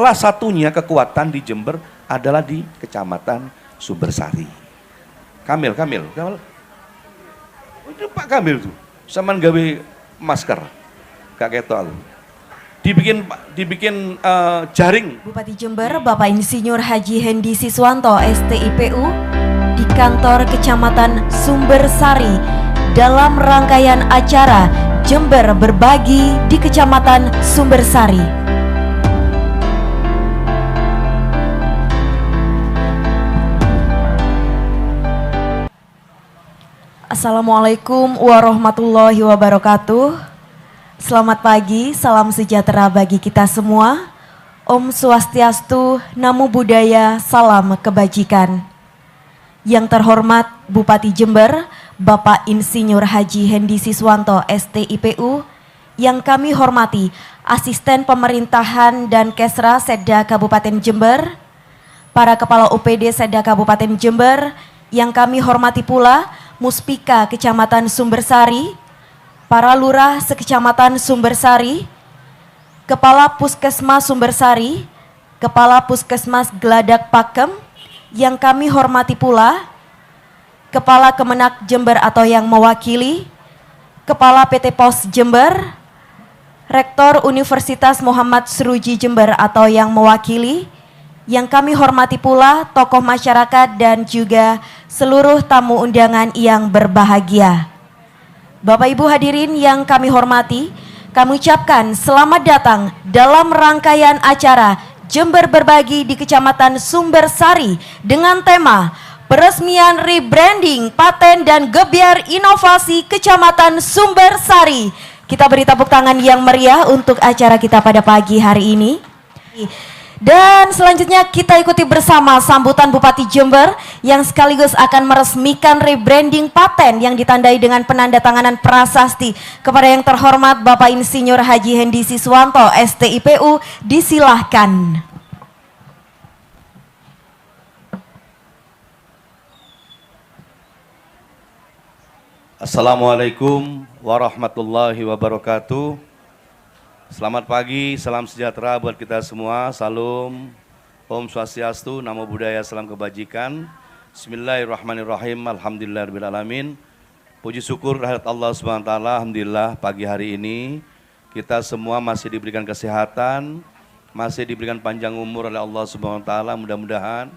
salah satunya kekuatan di Jember adalah di Kecamatan Sumbersari. Kamil. Oh, itu Pak Kamil tuh, saman gawe masker, gak ketok aku. Dibikin jaring. Bupati Jember, Bapak Insinyur Haji Hendi Siswanto, STIPU, di kantor Kecamatan Sumbersari dalam rangkaian acara Jember Berbagi di Kecamatan Sumbersari. Assalamualaikum warahmatullahi wabarakatuh. Selamat pagi, salam sejahtera bagi kita semua. Om Swastiastu, Namo Buddhaya, salam kebajikan. Yang terhormat Bupati Jember, Bapak Insinyur Haji Hendi Siswanto, STIPU. Yang kami hormati Asisten Pemerintahan dan Kesra Setda Kabupaten Jember, para Kepala UPD Setda Kabupaten Jember. Yang kami hormati pula Muspika Kecamatan Sumbersari, para lurah sekecamatan Sumbersari, Kepala Puskesmas Sumbersari, Kepala Puskesmas Geladak Pakem, yang kami hormati pula Kepala Kemenak Jember atau yang mewakili, Kepala PT Pos Jember, Rektor Universitas Muhammad Suruji Jember atau yang mewakili, yang kami hormati pula tokoh masyarakat dan juga seluruh tamu undangan yang berbahagia. Bapak Ibu hadirin yang kami hormati, kami ucapkan selamat datang dalam rangkaian acara Jember Berbagi di Kecamatan Sumbersari dengan tema Peresmian Rebranding Paten dan Gebyar Inovasi Kecamatan Sumbersari. Kita beri tepuk tangan yang meriah untuk acara kita pada pagi hari ini. Dan selanjutnya kita ikuti bersama sambutan Bupati Jember yang sekaligus akan meresmikan rebranding paten yang ditandai dengan penandatanganan prasasti kepada yang terhormat Bapak Insinyur Haji Hendi Siswanto, STIPU, disilahkan. Assalamualaikum warahmatullahi wabarakatuh. Selamat pagi, salam sejahtera buat kita semua. Salam, Om Swastiastu, Namo Buddhaya, salam kebajikan. Bismillahirrahmanirrahim, alhamdulillahirrahmanirrahim. Puji syukur kehadirat Allah SWT. Alhamdulillah pagi hari ini kita semua masih diberikan kesehatan, masih diberikan panjang umur oleh Allah SWT. Mudah-mudahan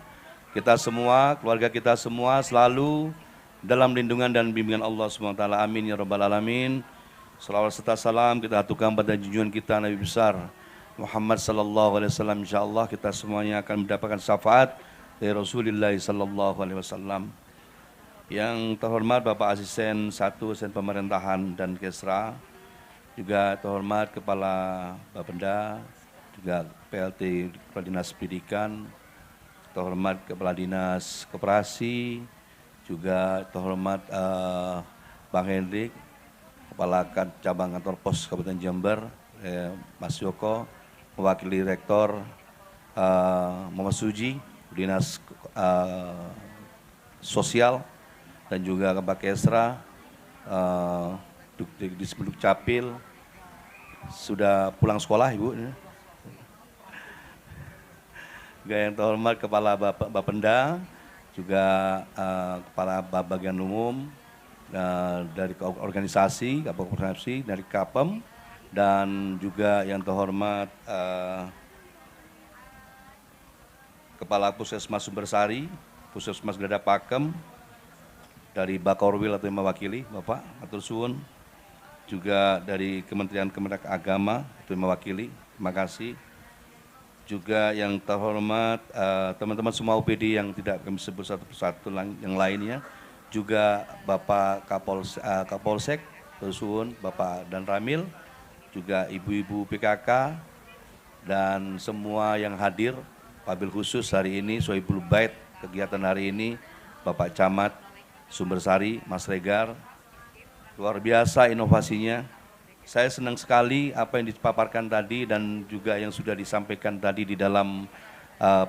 kita semua, keluarga kita semua selalu dalam lindungan dan bimbingan Allah SWT. Amin ya rabbal alamin. Salawat serta salam kita aturkan pada junjungan kita Nabi besar Muhammad sallallahu alaihi wasallam. Insyaallah kita semuanya akan mendapatkan syafaat dari Rasulullah sallallahu alaihi wasallam. Yang terhormat Bapak Asisten 1 Asisten Pemerintahan dan Kesra, juga terhormat Kepala Bapenda, juga PLT Kepala Dinas Pendidikan, terhormat Kepala Dinas Koperasi, juga terhormat Bang Hendrik, Kepala Cabang Kantor Pos Kabupaten Jember, Mas Joko, mewakili Rektor Muhammad Suji, Dinas Sosial, dan juga Kepala Kesra, di Duk Capil, sudah pulang sekolah Ibu. Juga yang terhormat Kepala Bapenda, juga Kepala Bagian Umum, dari organisasi, dari KAPEM, dan juga yang terhormat Kepala Puskesmas Sumbersari, Puskesmas Geladak Pakem, dari Bakorwil atau yang mewakili Bapak atur suwun, juga dari Kementerian Agama itu yang mewakili, terima kasih. Juga yang terhormat teman-teman semua UPD yang tidak kami sebut satu persatu yang lainnya, juga Bapak Kapolsek, Tersuwun, Bapak Dan Ramil, juga ibu-ibu PKK, dan semua yang hadir, wabil khusus hari ini, Sohibul Bait, kegiatan hari ini, Bapak Camat Sumbersari, Mas Regar, luar biasa inovasinya. Saya senang sekali apa yang dipaparkan tadi dan juga yang sudah disampaikan tadi di dalam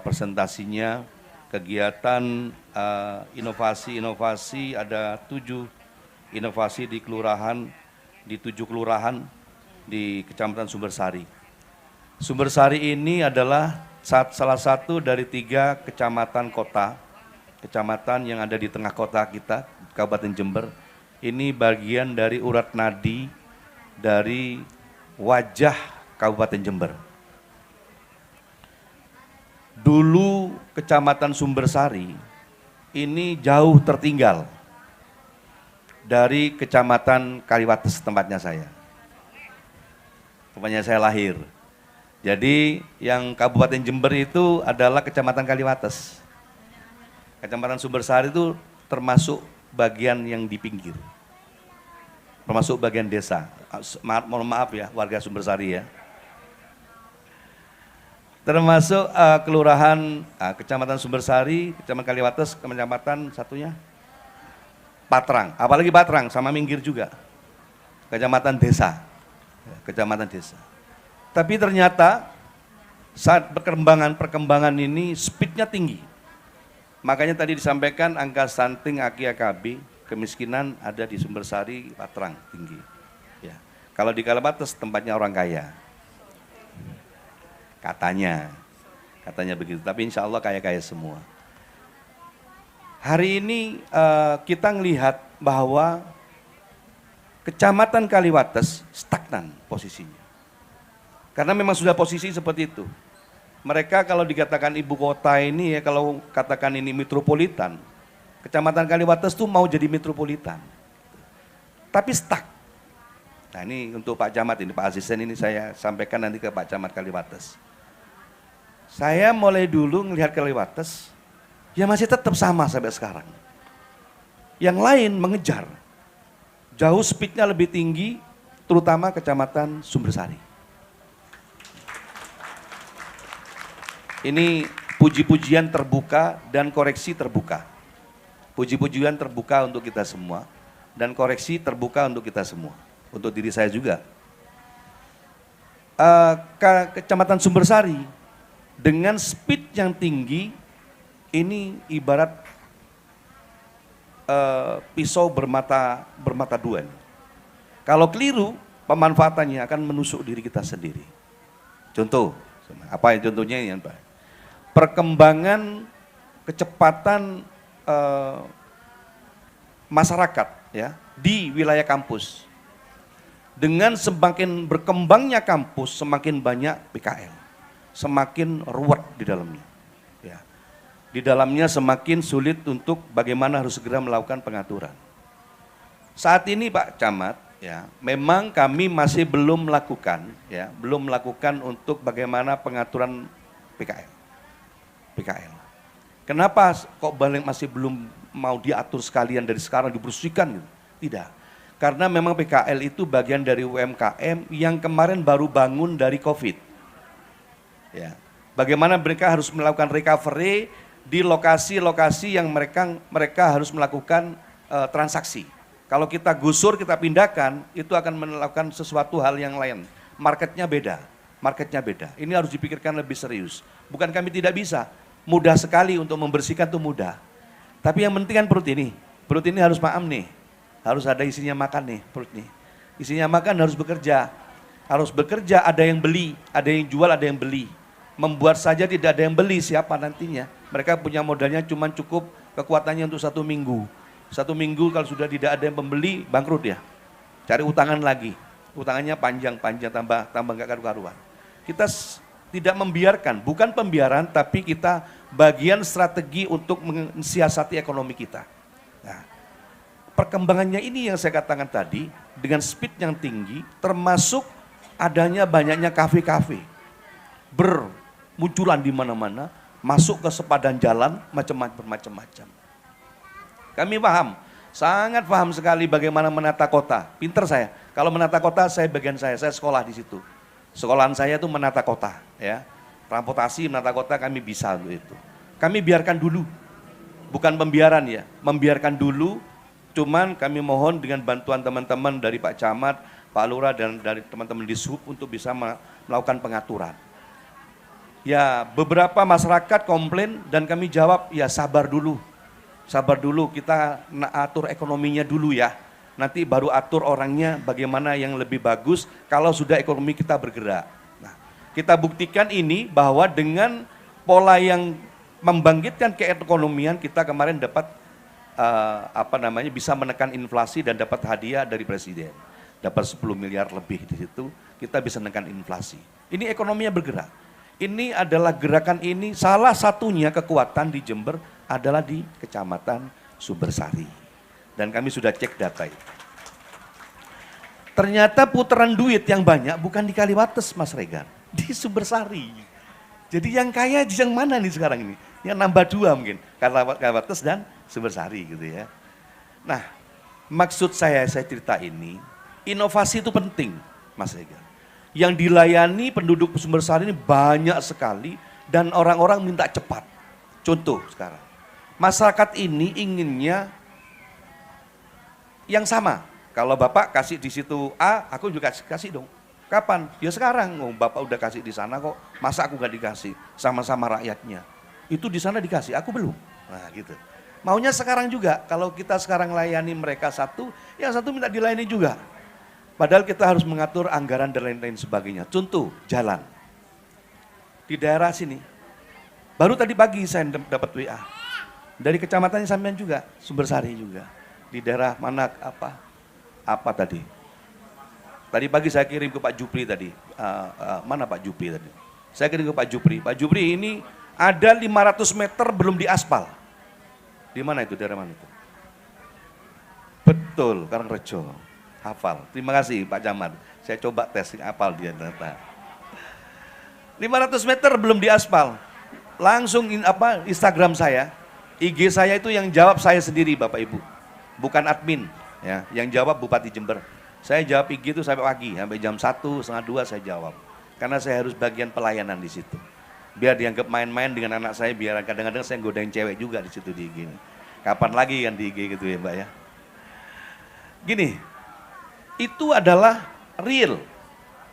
presentasinya. Kegiatan inovasi ada 7 inovasi di kelurahan, di 7 kelurahan di Kecamatan Sumbersari. Sumbersari ini adalah salah satu dari 3 kecamatan kota, kecamatan yang ada di tengah kota kita, Kabupaten Jember, ini bagian dari urat nadi dari wajah Kabupaten Jember. Dulu Kecamatan Sumbersari ini jauh tertinggal dari Kecamatan Kaliwates, tempatnya saya. Tempatnya saya lahir. Jadi yang Kabupaten Jember itu adalah Kecamatan Kaliwates. Kecamatan Sumbersari itu termasuk bagian yang di pinggir. Termasuk bagian desa. Mohon maaf ya warga Sumbersari ya. Termasuk kelurahan Kecamatan Sumbersari, Kecamatan Kaliwates, kecamatan satunya Patrang, apalagi Patrang sama Minggir juga, kecamatan desa, kecamatan desa. Tapi ternyata saat perkembangan ini speednya tinggi. Makanya tadi disampaikan angka stunting AKI-AKB, kemiskinan ada di Sumbersari, Patrang tinggi. Ya. Kalau di Kaliwates tempatnya orang kaya. Katanya begitu, tapi insya Allah kaya-kaya semua. Hari ini kita melihat bahwa Kecamatan Kaliwates stagnan posisinya. Karena memang sudah posisi seperti itu. Mereka kalau dikatakan ibu kota ini ya, kalau katakan ini metropolitan, Kecamatan Kaliwates tuh mau jadi metropolitan. Tapi stuck. Nah ini untuk Pak Camat ini, Pak Asisten ini saya sampaikan nanti ke Pak Camat Kaliwates. Saya mulai dulu melihat Kaliwates, ya masih tetap sama sampai sekarang. Yang lain mengejar, jauh speednya lebih tinggi, terutama Kecamatan Sumbersari. Ini puji-pujian terbuka dan koreksi terbuka. Puji-pujian terbuka untuk kita semua, dan koreksi terbuka untuk kita semua, untuk diri saya juga. Kecamatan Sumbersari, dengan speed yang tinggi, ini ibarat pisau bermata dua. Kalau keliru, pemanfaatannya akan menusuk diri kita sendiri. Contoh, apa yang contohnya ini Pak? Perkembangan kecepatan masyarakat ya di wilayah kampus. Dengan semakin berkembangnya kampus, semakin banyak PKL. Semakin ruwet di dalamnya. Ya. Di dalamnya semakin sulit untuk bagaimana harus segera melakukan pengaturan. Saat ini Pak Camat, ya, memang kami masih belum melakukan untuk bagaimana pengaturan PKL. Kenapa kok balik masih belum mau diatur sekalian dari sekarang dibersihkan? Gitu? Tidak. Karena memang PKL itu bagian dari UMKM yang kemarin baru bangun dari COVID. Ya. Bagaimana mereka harus melakukan recovery di lokasi-lokasi yang mereka harus melakukan transaksi. Kalau kita gusur, kita pindahkan, itu akan melakukan sesuatu hal yang lain. Marketnya beda. Ini harus dipikirkan lebih serius. Bukan kami tidak bisa, mudah sekali untuk membersihkan itu mudah. Tapi yang penting kan perut ini harus paham nih, harus ada isinya makan nih perut nih. Isinya makan harus bekerja, ada yang beli, ada yang jual, ada yang beli. Membuat saja tidak ada yang beli, siapa nantinya? Mereka punya modalnya cuma cukup kekuatannya untuk 1 minggu. 1 minggu kalau sudah tidak ada yang pembeli, bangkrut ya. Cari utangan lagi, utangannya panjang tambah nggak karu-karuan. Kita tidak membiarkan, bukan pembiaran, tapi kita bagian strategi untuk mensiasati ekonomi kita. Nah, perkembangannya ini yang saya katakan tadi, dengan speed yang tinggi, termasuk adanya banyaknya kafe-kafe. Bermunculan di mana-mana, masuk ke sepadan jalan, macam-macam. Kami paham, sangat paham sekali bagaimana menata kota. Pinter saya, kalau menata kota saya sekolah di situ. Sekolahan saya itu menata kota, ya. Transportasi, menata kota kami bisa untuk itu. Kami biarkan dulu, bukan pembiaran ya, membiarkan dulu. Cuman kami mohon dengan bantuan teman-teman dari Pak Camat, Pak Lurah dan dari teman-teman di Sub untuk bisa melakukan pengaturan. Ya, beberapa masyarakat komplain dan kami jawab, ya sabar dulu, kita atur ekonominya dulu ya. Nanti baru atur orangnya bagaimana yang lebih bagus kalau sudah ekonomi kita bergerak. Nah, kita buktikan ini bahwa dengan pola yang membangkitkan keekonomian. Kita kemarin dapat bisa menekan inflasi dan dapat hadiah dari presiden. Dapat 10 miliar lebih di situ, kita bisa menekan inflasi. Ini ekonominya bergerak. Ini adalah gerakan ini, salah satunya kekuatan di Jember adalah di Kecamatan Sumbersari. Dan kami sudah cek data itu. Ternyata putaran duit yang banyak bukan di Kaliwates, Mas Regan, di Sumbersari. Jadi yang kaya yang mana nih sekarang ini? Yang nambah dua mungkin, Kaliwates dan Sumbersari gitu ya. Nah, maksud saya cerita ini, inovasi itu penting, Mas Regan. Yang dilayani penduduk Sumbersari ini banyak sekali dan orang-orang minta cepat. Contoh sekarang, masyarakat ini inginnya yang sama. Kalau Bapak kasih di situ A, aku juga kasih dong. Kapan? Ya sekarang. Oh, Bapak udah kasih di sana kok, masa aku gak dikasih? Sama-sama rakyatnya. Itu di sana dikasih, aku belum. Nah gitu. Maunya sekarang juga, kalau kita sekarang layani mereka satu, yang satu minta dilayani juga. Padahal kita harus mengatur anggaran dan lain-lain sebagainya. Contoh, jalan. Di daerah sini, baru tadi pagi saya dapat WA. Dari kecamatannya sampean juga, Sumbersari juga. Di daerah mana, apa tadi? Tadi pagi saya kirim ke Pak Jupri tadi. Mana Pak Jupri tadi? Saya kirim ke Pak Jupri. Pak Jupri ini ada 500 meter belum diaspal. Di mana itu? Daerah mana itu? Betul, Karangrejo. Hafal. Terima kasih Pak Camat. Saya coba tes hafal dia ternyata. 500 meter belum diaspal. Langsung Instagram saya, IG saya itu yang jawab saya sendiri Bapak Ibu. Bukan admin. Ya, yang jawab Bupati Jember. Saya jawab IG itu sampai pagi, sampai jam 1, setengah 2 saya jawab. Karena saya harus bagian pelayanan di situ. Biar dianggap main-main dengan anak saya, biar kadang-kadang saya godain cewek juga di situ di IG. Kapan lagi kan di IG gitu ya Mbak ya. Gini, itu adalah real.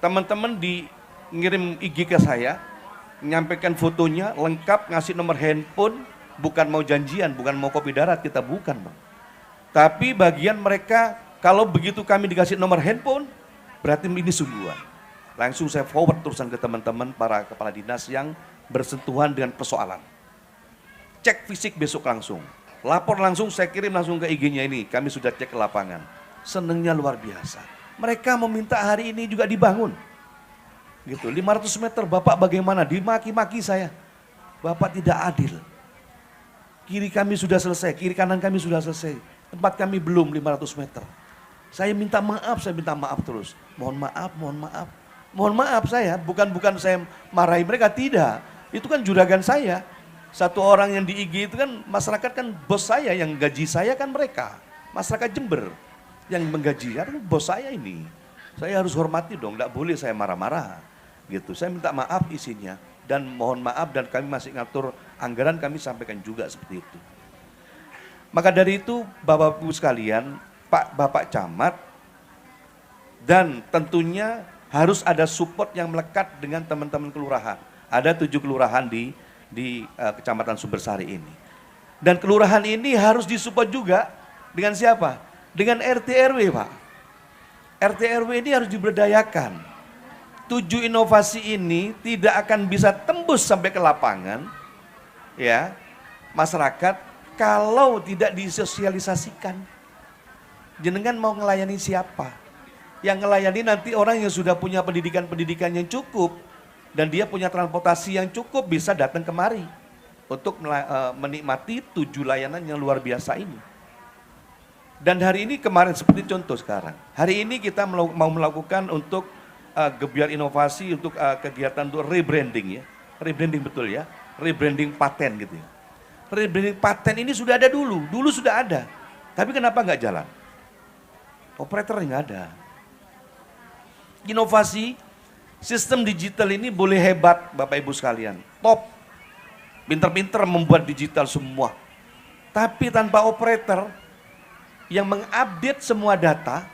Teman-teman ngirim IG ke saya, menyampaikan fotonya lengkap, ngasih nomor handphone, bukan mau janjian, bukan mau kopi darat, kita bukan Bang. Tapi bagian mereka, kalau begitu kami dikasih nomor handphone, berarti ini sungguhan. Langsung saya forward terusan ke teman-teman para kepala dinas yang bersentuhan dengan persoalan. Cek fisik besok langsung. Lapor langsung, saya kirim langsung ke IG-nya ini. Kami sudah cek ke lapangan. Senengnya luar biasa. Mereka meminta hari ini juga dibangun. Gitu, 500 meter, Bapak bagaimana? Dimaki-maki saya. Bapak tidak adil. Kiri kami sudah selesai, kiri kanan kami sudah selesai. Tempat kami belum 500 meter. Saya minta maaf terus. Mohon maaf, mohon maaf. Mohon maaf saya, bukan saya marahi mereka, tidak. Itu kan juragan saya. Satu orang yang di IG itu kan masyarakat kan bos saya, yang gaji saya kan mereka. Masyarakat Jember yang menggaji, karena bos saya ini. Saya harus hormati dong, tidak boleh saya marah-marah. Gitu. Saya minta maaf isinya. Dan mohon maaf dan kami masih ngatur anggaran, kami sampaikan juga seperti itu. Maka dari itu Bapak-Ibu sekalian, Bapak Camat, dan tentunya harus ada support yang melekat dengan teman-teman kelurahan. Ada 7 kelurahan di Kecamatan Sumbersari ini. Dan kelurahan ini harus disupport juga dengan siapa? Dengan RT RW Pak. RT RW ini harus diberdayakan. 7 inovasi ini tidak akan bisa tembus sampai ke lapangan, ya masyarakat, kalau tidak disosialisasikan. Jenengan mau ngelayani siapa? Yang ngelayani nanti orang yang sudah punya pendidikan yang cukup dan dia punya transportasi yang cukup bisa datang kemari untuk menikmati 7 layanan yang luar biasa ini. Dan hari ini kemarin seperti contoh sekarang. Hari ini kita mau melakukan untuk gebiar inovasi untuk kegiatan untuk rebranding ya. Rebranding betul ya. Rebranding paten gitu ya. Rebranding paten ini sudah ada dulu sudah ada. Tapi kenapa nggak jalan? Operatornya nggak ada. Inovasi sistem digital ini boleh hebat Bapak Ibu sekalian. Top. Pinter-pinter membuat digital semua. Tapi tanpa operator yang mengupdate semua data,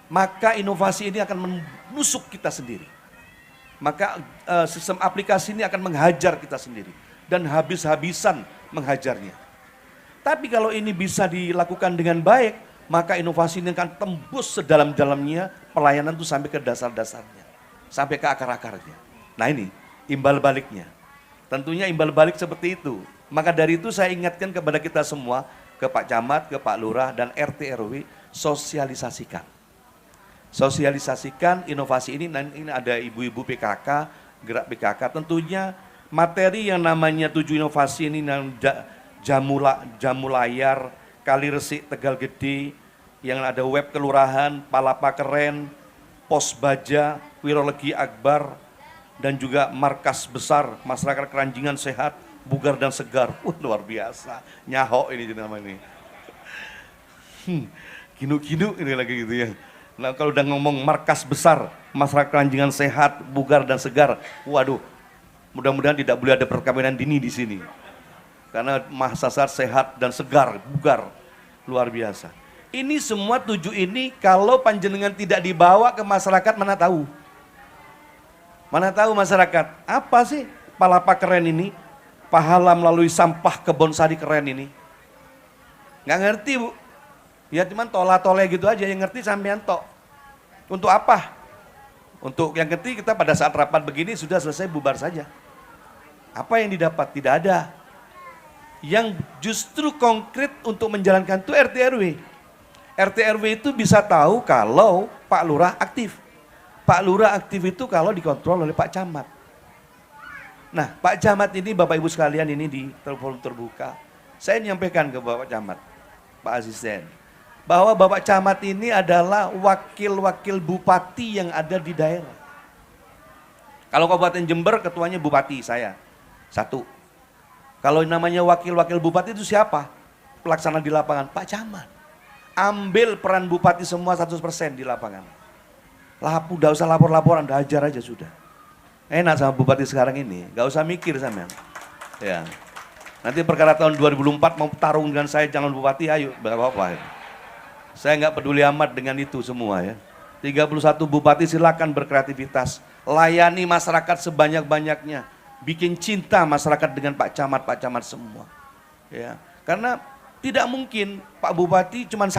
maka inovasi ini akan menusuk kita sendiri. Maka sistem aplikasi ini akan menghajar kita sendiri. Dan habis-habisan menghajarnya. Tapi kalau ini bisa dilakukan dengan baik, maka inovasi ini akan tembus sedalam-dalamnya, pelayanan itu sampai ke dasar-dasarnya. Sampai ke akar-akarnya. Nah ini, imbal baliknya. Tentunya imbal balik seperti itu. Maka dari itu saya ingatkan kepada kita semua, ke Pak Camat, ke Pak Lurah, dan RT RW, sosialisasikan. Sosialisasikan inovasi ini, dan ini ada ibu-ibu PKK, gerak PKK, tentunya materi yang namanya 7 inovasi ini, jamu layar, Kali Resik Tegal Gede, yang ada web kelurahan, Palapa Keren, pos baja, Wirolegi Akbar, dan juga markas besar masyarakat Keranjingan sehat, bugar dan segar. Luar biasa, nyahok ini nama ini. Ginu-ginu ini lagi gitu ya. Nah kalau udah ngomong markas besar masyarakat Keranjingan sehat, bugar dan segar, waduh, mudah-mudahan tidak boleh ada perkawinan dini di sini. Karena masyarakat sehat dan segar, bugar, luar biasa. Ini semua 7 ini kalau panjenengan tidak dibawa ke masyarakat, mana tahu? Mana tahu masyarakat, apa sih Palapa Keren ini? Pahala melalui sampah kebon sari keren ini. Nggak ngerti Bu. Ya cuman tola-tole gitu aja, yang ngerti sampean tok. Untuk apa? Untuk yang ngerti kita pada saat rapat begini sudah selesai bubar saja. Apa yang didapat? Tidak ada. Yang justru konkret untuk menjalankan itu RT RW. RT RW itu bisa tahu kalau Pak Lurah aktif. Pak Lurah aktif itu kalau dikontrol oleh Pak Camat. Nah, Pak Camat ini, Bapak Ibu sekalian, ini di telepon terbuka. Saya menyampaikan ke Bapak Camat, Pak Asisten, bahwa Bapak Camat ini adalah wakil-wakil bupati yang ada di daerah. Kalau Kabupaten Jember, ketuanya bupati saya, 1. Kalau namanya wakil-wakil bupati itu siapa? Pelaksana di lapangan, Pak Camat. Ambil peran bupati semua 100% di lapangan. Lapu, udah usah lapor-laporan, udah ajar aja sudah. Enak sama bupati sekarang ini, gak usah mikir sama. Ya. Nanti perkara tahun 2004 mau tarung dengan saya calon bupati, ayo, gak apa-apa. Saya nggak peduli amat dengan itu semua ya. 31 bupati silakan berkreativitas, layani masyarakat sebanyak-banyaknya, bikin cinta masyarakat dengan Pak Camat semua. Ya. Karena tidak mungkin Pak Bupati cuma 1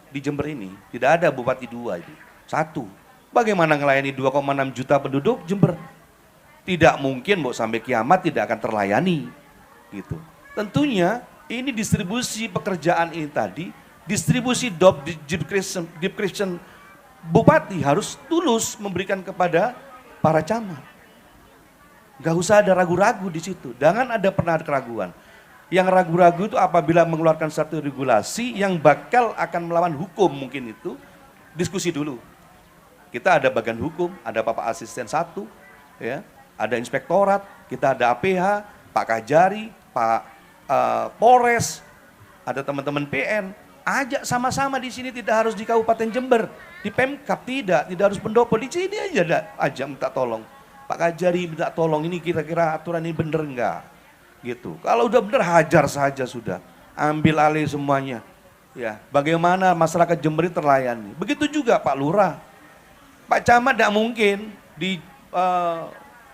di Jember ini, tidak ada bupati 2 itu, 1. Bagaimana melayani 2,6 juta penduduk Jember? Tidak mungkin mau sampai kiamat tidak akan terlayani. Gitu. Tentunya ini distribusi pekerjaan ini tadi, distribusi description bupati harus tulus memberikan kepada para camat. Gak usah ada ragu-ragu di situ, jangan ada pernah keraguan. Yang ragu-ragu itu apabila mengeluarkan satu regulasi yang bakal akan melawan hukum, mungkin itu diskusi dulu. Kita ada bagian hukum, ada Bapak Asisten 1, ya, ada inspektorat, kita ada APH, Pak Kajari, Pak Polres, ada teman-teman PN. Ajak sama-sama di sini, tidak harus di Kabupaten Jember, di Pemkab tidak harus pendopo, di sini aja ajak minta tolong. Pak Kajari minta tolong, ini kira-kira aturan ini bener enggak? Gitu. Kalau udah bener hajar saja sudah, ambil alih semuanya. Ya, bagaimana masyarakat Jember terlayani. Begitu juga Pak Lurah. Pak Camat tidak mungkin di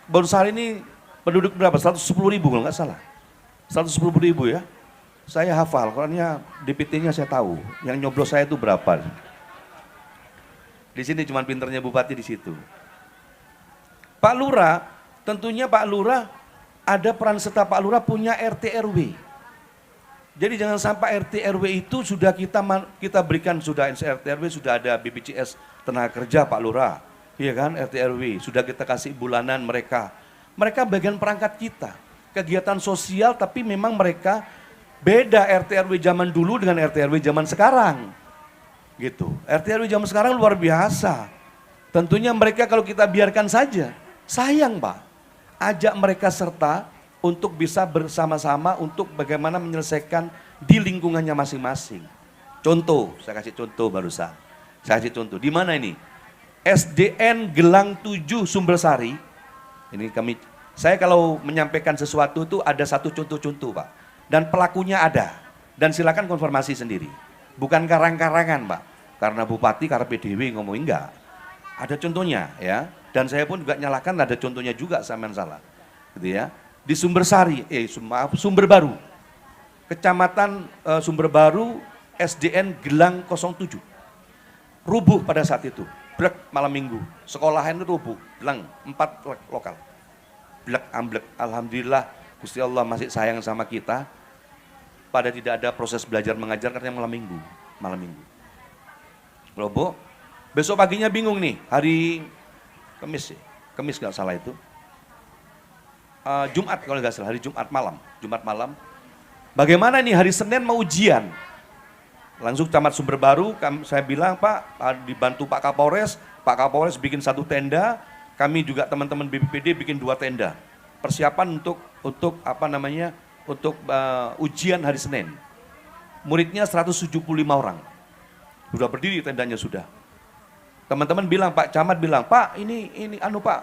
Bonsari ini penduduk berapa? 110.000 kalau nggak salah. 110.000 ya. Saya hafal, karena DPT-nya saya tahu. Yang nyoblos saya itu berapa. Di sini cuma pinternya bupati di situ. Pak Lurah, tentunya Pak Lurah ada peran serta Pak Lurah punya RT RW. Jadi jangan sampai RT RW itu sudah kita berikan, sudah RT RW sudah ada BPJS tenaga kerja Pak Lurah, iya kan, RT RW sudah kita kasih bulanan mereka bagian perangkat kita, kegiatan sosial, tapi memang mereka beda RT RW zaman dulu dengan RT RW zaman sekarang, gitu. RT RW zaman sekarang luar biasa, tentunya mereka kalau kita biarkan saja, sayang Pak, ajak mereka serta untuk bisa bersama-sama untuk bagaimana menyelesaikan di lingkungannya masing-masing. Contoh, saya kasih contoh barusan. Saya kasih contoh, di mana ini? SDN Gelang 7 Sumbersari. Ini saya kalau menyampaikan sesuatu itu ada satu contoh-contoh Pak. Dan pelakunya ada. Dan silakan konfirmasi sendiri. Bukan karang-karangan Pak. Karena Bupati, karena PDW ngomongin enggak. Ada contohnya ya. Dan saya pun juga nyalakan ada contohnya juga sampean salah. Gitu ya. Di Sumbersari, Sumberbaru. Kecamatan Sumberbaru, SDN Gelang 07. Rubuh pada saat itu, brek malam minggu, sekolahan itu rubuh, gelang 4 lokal. amblek. Alhamdulillah Gusti Allah masih sayang sama kita. Pada tidak ada proses belajar mengajar karena malam minggu. Loh Bu, besok paginya bingung nih, hari Kamis ya, Kamis nggak salah itu. Jumat kalau nggak salah, hari Jumat malam. Bagaimana nih hari Senin mau ujian? Langsung Camat Sumber Baru, saya bilang Pak, dibantu Pak Kapolres bikin 1 tenda, kami juga teman-teman BPPD bikin 2 tenda. Persiapan untuk ujian hari Senin. Muridnya 175 orang. Sudah berdiri tendanya sudah. Teman-teman bilang, Pak Camat bilang, Pak ini Pak,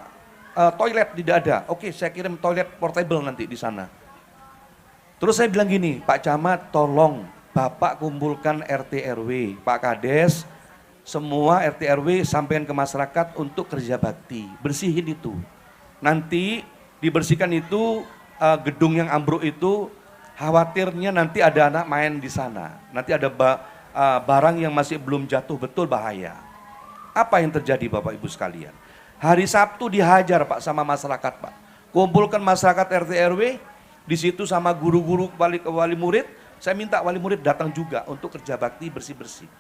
toilet tidak ada. Oke, saya kirim toilet portable nanti di sana. Terus saya bilang gini, Pak Camat tolong Bapak kumpulkan RT RW, Pak Kades, semua RT RW sampaikan ke masyarakat untuk kerja bakti, bersihin itu. Nanti dibersihkan itu gedung yang ambruk itu, khawatirnya nanti ada anak main di sana. Nanti ada barang yang masih belum jatuh, betul bahaya. Apa yang terjadi Bapak Ibu sekalian? Hari Sabtu dihajar Pak sama masyarakat Pak. Kumpulkan masyarakat RT RW, di situ sama guru-guru wali murid. Saya minta wali murid datang juga untuk kerja bakti bersih-bersih.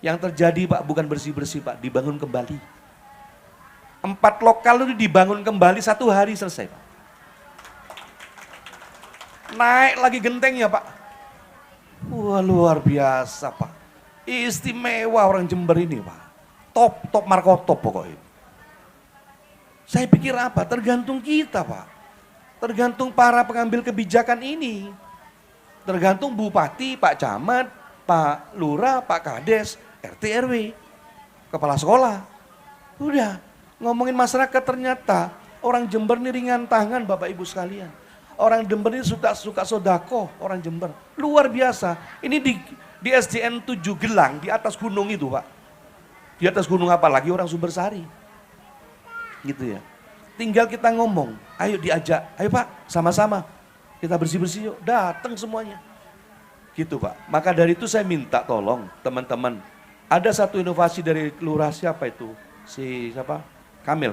Yang terjadi Pak bukan bersih-bersih Pak, dibangun kembali. 4 lokal itu dibangun kembali 1 hari selesai Pak. Naik lagi gentengnya Pak. Wah luar biasa Pak. Istimewa orang Jember ini Pak. Top markotop pokoknya. Saya pikir apa? Tergantung kita Pak. Tergantung para pengambil kebijakan ini. Tergantung Bupati, Pak Camat, Pak Lurah, Pak Kades, RT RW, Kepala Sekolah. Udah ngomongin masyarakat ternyata orang Jember ini ringan tangan Bapak Ibu sekalian. Orang Jember ini suka sodako, orang Jember. Luar biasa. Ini di SDN 7 Gelang, di atas gunung itu Pak. Di atas gunung apa lagi orang Sumbersari. Gitu ya. Tinggal kita ngomong, ayo diajak, ayo Pak sama-sama. Kita bersih-bersih yuk, datang semuanya. Gitu Pak. Maka dari itu saya minta tolong teman-teman. Ada satu inovasi dari Lurah siapa itu? Siapa? Kamil.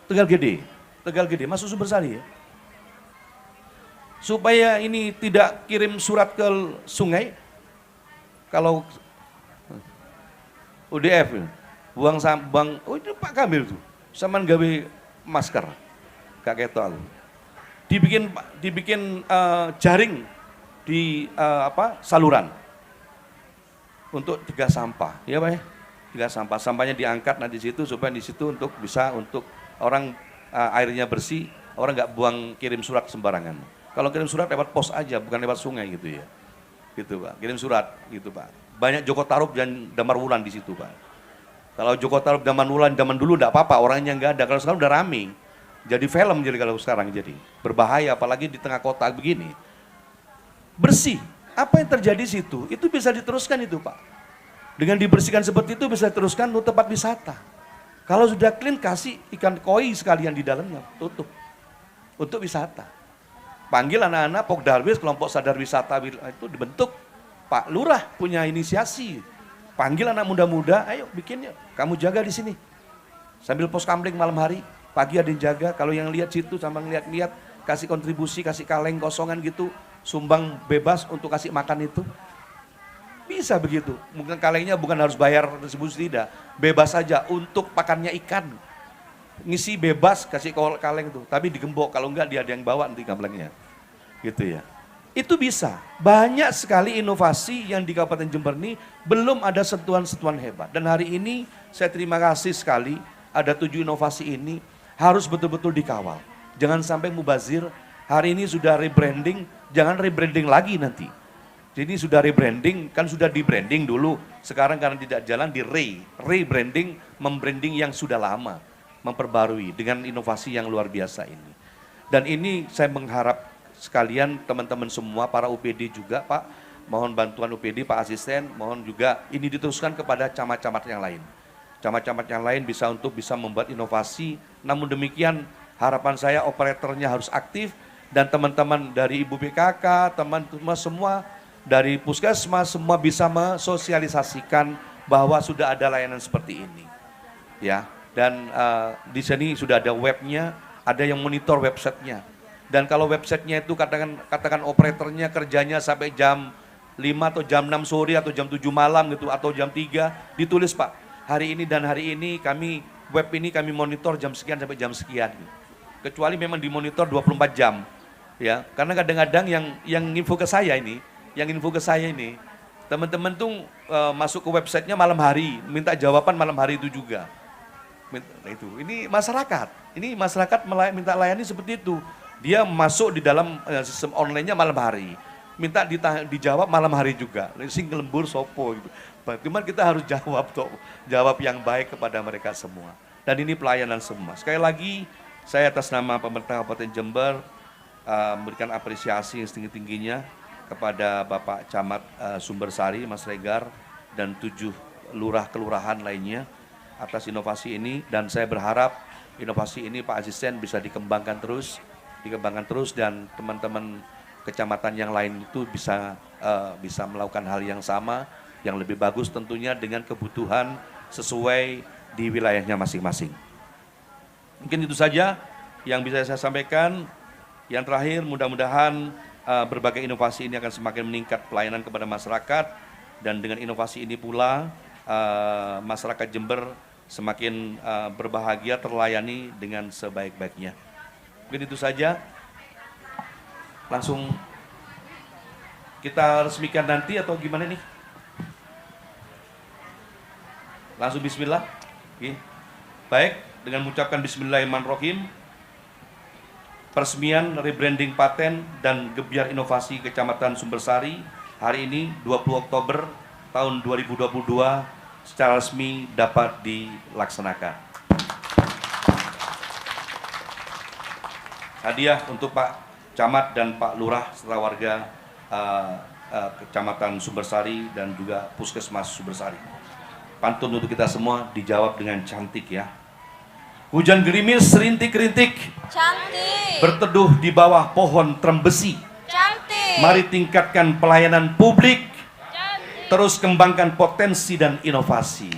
Tegal Gede, masuk Sumbersari ya. Supaya ini tidak kirim surat ke sungai, kalau UDF, buang, oh itu Pak Kamil tuh, saman gawe masker, gak ketok aku. Dibikin jaring di saluran untuk cegah sampah, ya Pak ya, cegah sampah, sampahnya diangkat nanti di situ supaya di situ untuk orang airnya bersih, orang nggak buang kirim surat sembarangan. Kalau kirim surat lewat pos aja, bukan lewat sungai gitu ya. Gitu Pak, kirim surat gitu Pak. Banyak Joko Tarub dan Damar Wulan di situ Pak. Kalau Joko Tarub Damar Wulan zaman dulu enggak apa-apa, orangnya nggak ada. Kalau sekarang udah rame. Jadi film jadi kalau sekarang jadi. Berbahaya apalagi di tengah kota begini. Bersih. Apa yang terjadi di situ? Itu bisa diteruskan itu Pak. Dengan dibersihkan seperti itu bisa diteruskan untuk tempat wisata. Kalau sudah clean, kasih ikan koi sekalian di dalamnya, tutup. Untuk wisata. Panggil anak-anak Pokdarwis, kelompok sadar wisata itu dibentuk. Pak Lurah punya inisiasi. Panggil anak muda-muda, ayo bikin yuk. Kamu jaga di sini. Sambil pos kamling malam hari, pagi ada yang jaga. Kalau yang lihat situ sama ngeliat-lihat, kasih kontribusi, kasih kaleng kosongan gitu. Sumbang bebas untuk kasih makan itu. Bisa begitu, mungkin kalengnya bukan harus bayar distribusi, tidak. Bebas saja untuk pakannya ikan. Ngisi bebas kasih kaleng itu, tapi digembok, kalau enggak dia ada yang bawa nanti kalengnya. Gitu ya. Itu bisa, banyak sekali inovasi yang di Kabupaten Jember ini belum ada sentuhan-sentuhan hebat. Dan hari ini saya terima kasih sekali ada 7 inovasi ini harus betul-betul dikawal. Jangan sampai mubazir, hari ini sudah rebranding, jangan rebranding lagi nanti. Jadi sudah rebranding, kan sudah di branding dulu, sekarang karena tidak jalan di rebranding, membranding yang sudah lama, memperbarui dengan inovasi yang luar biasa ini. Dan ini saya mengharap sekalian teman-teman semua, para UPD juga Pak, mohon bantuan UPD, Pak Asisten, mohon juga ini diteruskan kepada camat-camat yang lain. Camat-camat yang lain bisa membuat inovasi, namun demikian harapan saya operatornya harus aktif, dan teman-teman dari Ibu BKK, teman-teman semua, dari Puskesmas semua bisa mensosialisasikan bahwa sudah ada layanan seperti ini. Ya, Dan di sini sudah ada webnya, ada yang monitor websitenya. Dan kalau websitenya itu katakan operatornya kerjanya sampai jam 5 atau jam 6 sore atau jam 7 malam gitu atau jam 3, ditulis Pak, hari ini dan hari ini web ini kami monitor jam sekian sampai jam sekian. Kecuali memang dimonitor 24 jam. Ya, karena kadang-kadang yang info ke saya ini, teman-teman tuh masuk ke websitenya malam hari, minta jawaban malam hari itu juga. Ini masyarakat minta layani seperti itu. Dia masuk di dalam sistem online-nya malam hari, minta dijawab malam hari juga. Sing lembur sopo gitu. Cuman kita harus jawab yang baik kepada mereka semua. Dan ini pelayanan semua. Sekali lagi, saya atas nama pemerintah Kabupaten Jember memberikan apresiasi yang setinggi-tingginya kepada Bapak Camat Sumbersari, Mas Regar, dan 7 lurah kelurahan lainnya atas inovasi ini. Dan saya berharap inovasi ini Pak Asisten bisa dikembangkan terus dan teman-teman kecamatan yang lain itu bisa melakukan hal yang sama, yang lebih bagus tentunya dengan kebutuhan sesuai di wilayahnya masing-masing. Mungkin itu saja yang bisa saya sampaikan. Yang terakhir, mudah-mudahan berbagai inovasi ini akan semakin meningkat pelayanan kepada masyarakat, dan dengan inovasi ini pula masyarakat Jember semakin berbahagia terlayani dengan sebaik-baiknya. Mungkin itu saja. Langsung kita resmikan nanti atau gimana nih? Langsung bismillah. Oke. Baik, dengan mengucapkan bismillahirrahmanirrahim, peresmian rebranding paten dan gebiar inovasi Kecamatan Sumbersari hari ini 20 Oktober tahun 2022 secara resmi dapat dilaksanakan. Hadiah untuk Pak Camat dan Pak Lurah serta warga Kecamatan Sumbersari dan juga Puskesmas Sumbersari. Pantun untuk kita semua dijawab dengan cantik ya. Hujan gerimis rintik-rintik, Cantik. berteduh di bawah pohon trembesi. Cantik. Mari tingkatkan pelayanan publik, Cantik. terus kembangkan potensi dan inovasi.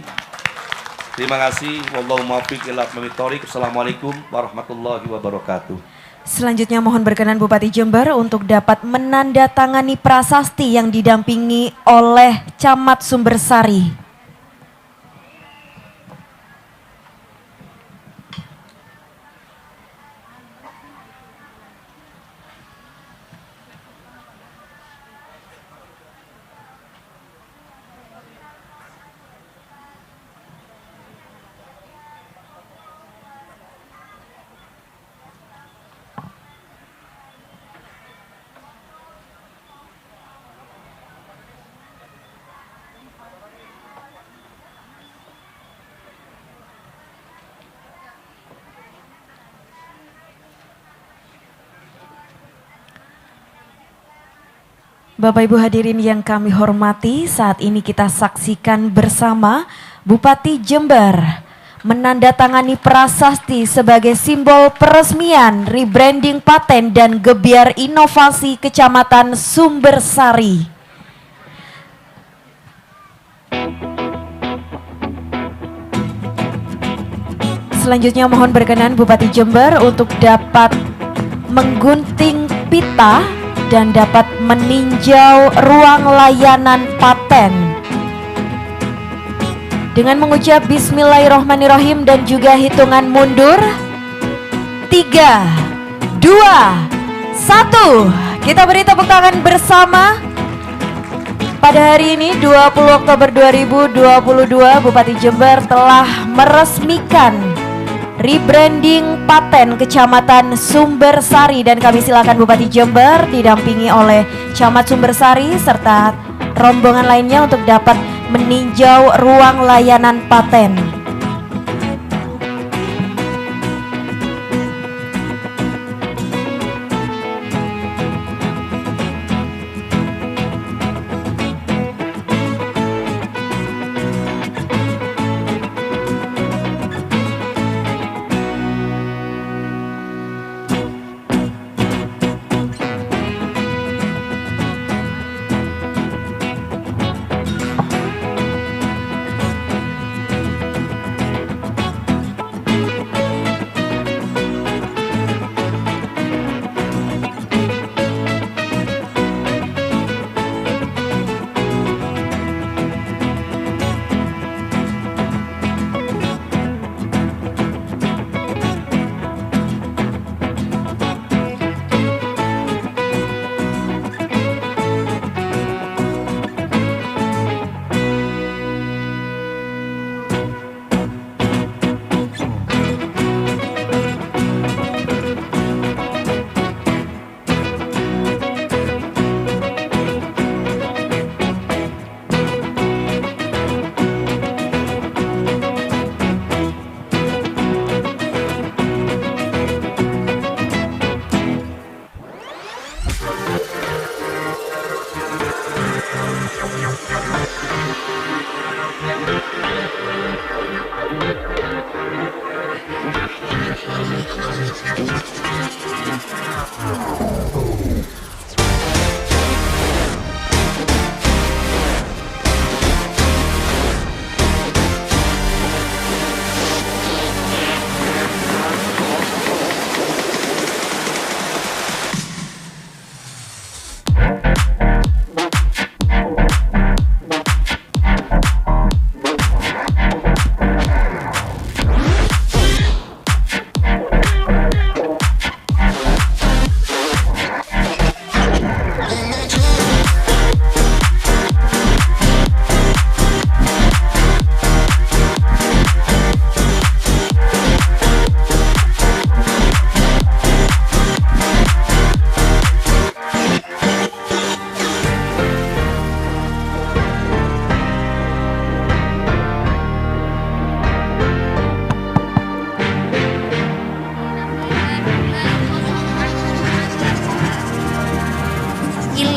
Terima kasih. Wallahu muwaffiq ila aqwamit thoriq. Assalamualaikum warahmatullahi wabarakatuh. Selanjutnya mohon berkenan Bupati Jember untuk dapat menandatangani prasasti yang didampingi oleh Camat Sumbersari. Bapak Ibu hadirin yang kami hormati, saat ini kita saksikan bersama Bupati Jember menandatangani prasasti sebagai simbol peresmian rebranding paten dan gebiar inovasi Kecamatan Sumbersari. Selanjutnya mohon berkenan Bupati Jember untuk dapat menggunting pita dan dapat meninjau ruang layanan paten. Dengan mengucap bismillahirrahmanirrahim dan juga hitungan mundur 3, 2, 1. Kita beri tepuk tangan bersama. Pada hari ini 20 Oktober 2022 Bupati Jember telah meresmikan rebranding paten Kecamatan Sumbersari, dan kami silakan Bupati Jember didampingi oleh Camat Sumbersari serta rombongan lainnya untuk dapat meninjau ruang layanan paten.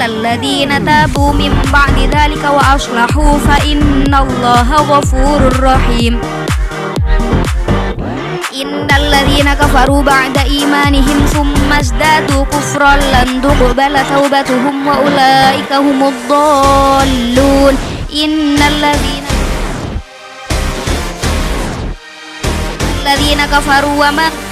الذين تابوا من بعد ذلك وأصلحوا فإن الله غفور رحيم إن الذين كفروا بعد إيمانهم ثم ازدادوا كفرا لن تقبل توبتهم وأولئك هم الضالون إن الذين كفروا وماتوا